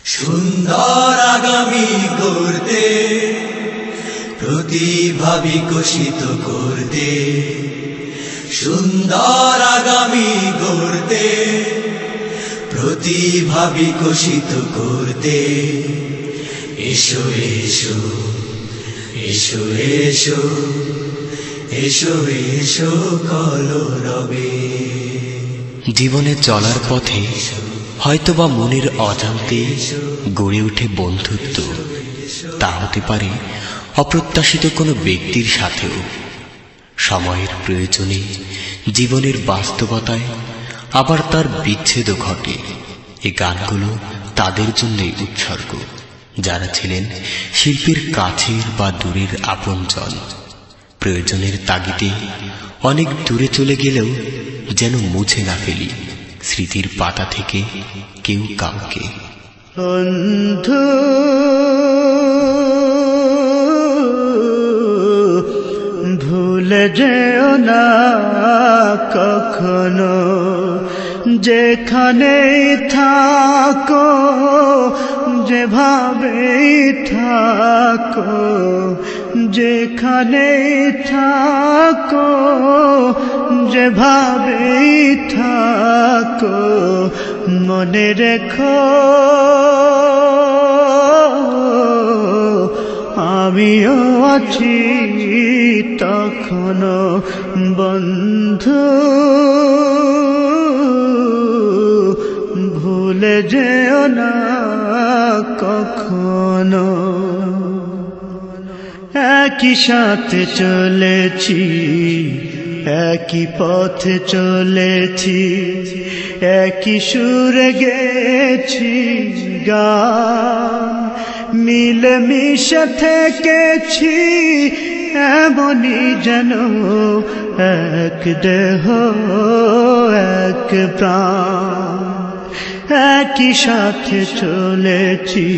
সুন্দর আগামী করতে, প্রতিভা বিকশিত করতে, সুন্দর আগামী করতে, প্রতিভা বিকশিত করতে, এসো এসো এসো এসো এসো এসো কলরবে। জীবনে চলার পথে হয়তোবা মনের অজান্তে গড়ে ওঠে বন্ধুত্ব। তা হতে পারে অপ্রত্যাশিত কোনো ব্যক্তির সাথেও। সময়ের প্রয়োজনে, জীবনের বাস্তবতায় আবার তার বিচ্ছেদও ঘটে। এই গানগুলো তাদের জন্যই উৎসর্গ, যারা ছিলেন শিল্পীর কাছের বা দূরের আপনজন। প্রয়োজনের তাগিদে অনেক দূরে চলে গেলেও যেন মুছে না ফেলি স্মৃতির পাতা থেকে কেউ কাউকে। বন্ধু ভুলে যেও না কখনো, যেখানে থাকো, যেভাবে থাকো, যেখানে থাকো, যেভাবে থাকো, মনে রেখো আমিও আছি তখনো। বন্ধু ভুলে যেও না কখনো। একই সাথে চলেছি, একই পথে চলেছি, একই সুরে গেছি গান, মিলেমিশে থেকেছি এমনি যেন এক দেহ এক প্রাণ। একই সাথে চলেছি,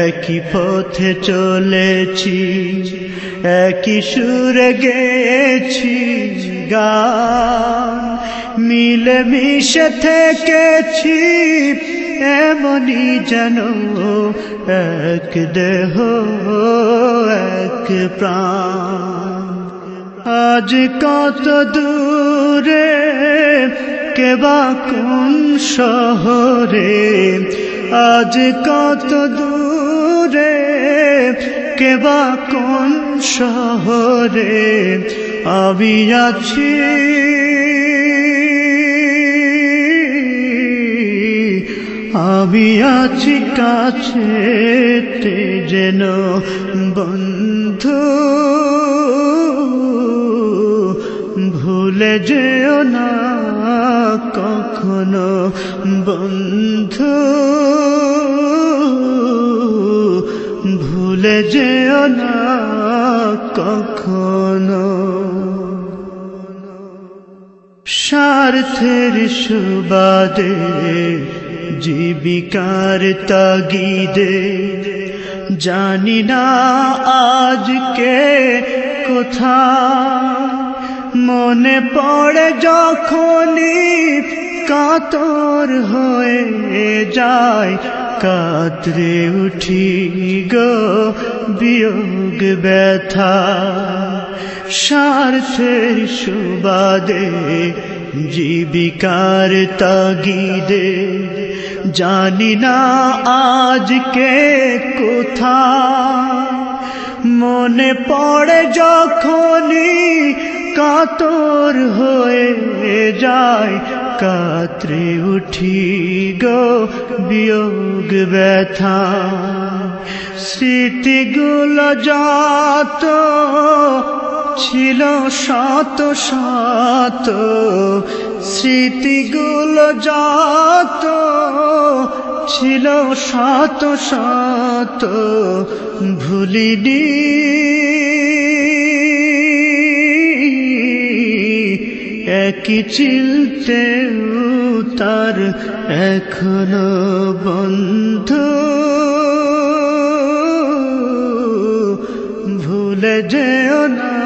একই পথে চলেছি, একই সুরে গেছি গান, মিলেমিশে থেকেছি এমনি যেন এক দেহ এক প্রাণ। আজ কত দূরে, কেবা কোন শহরে, আজ কত দূরে, কেবা কোন শহরে আমি আছি, আমি আছি কাছেতে যেন। বন্ধু ভুলে যেও না কখনো, বন্ধু ভুলে যেও না কখনো। স্বার্থের সুবাদে, জীবিকার তাগিদে, জানি না আজকে কোথায়, মনে পড়ে যখনই কাতর হয়ে যায়, কাতরে উঠি গো বিয়োগ ব্যথা। স্বার্থের সুবাদে, জীবিকার তাগিদে, জানি না আজকে কোথায়, মনে পড়ে যখনই কাতর হয়ে যায়, কাতরে উঠি গো বিয়োগ ব্যথা। স্মৃতিগুলো যত ছিল শত শত, স্মৃতিগুলো যত ছিল শত শত, ভুলিনি একই চিলতে তার এখনো। বন্ধু ভুলে যেও না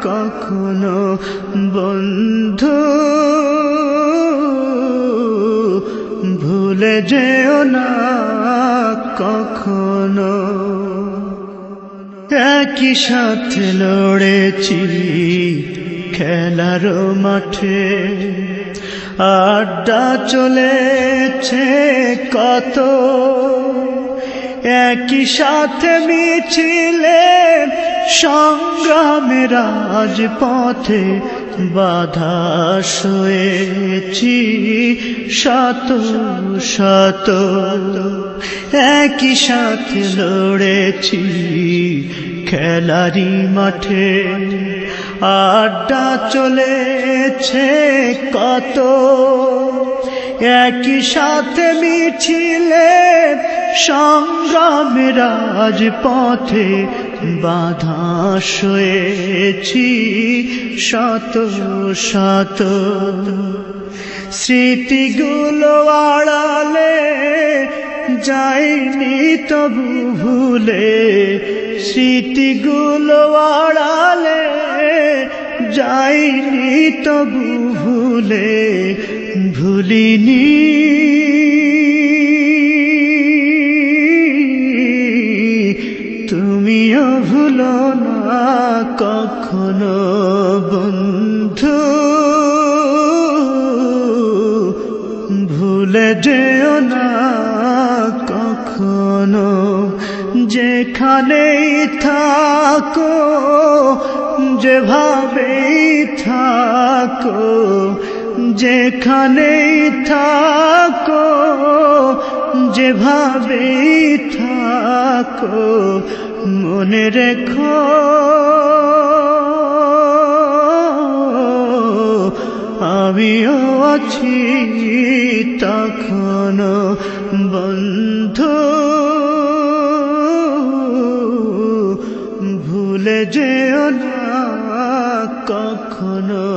কখনো, বন্ধু ভুলে যেও না কখনো। একই সাথে লড়েছি খেলার মাঠে, আড্ডা চলেছে কত, একই সাথে মিছিলে সংগ্রামের রাজপথে বাধা সয়েছি শত শত। একই সাথে লড়েছি খেলারি মাঠে, আড্ডা চলেছে কত, একই সাথে মিছিলে সংগ্রামের রাজপথে বাধা সয়েছি শত শত। স্মৃতিগুলো আড়ালে যাইনি তবু ভুলে, স্মৃতিগুলো আড়ালে যাইনি তবু ভুলে, ভুলিনি তুমিও ভুলো না কখনো বন্ধু, ভুলে যেও না কখনো। যেখানেই থাকো যেভাবেই থাকো, যেখানেই থাকো যেভাবেই থাকো, মনে রেখো আমিও আছি তখনো বন্ধু, ভুলে যেও না কখনো।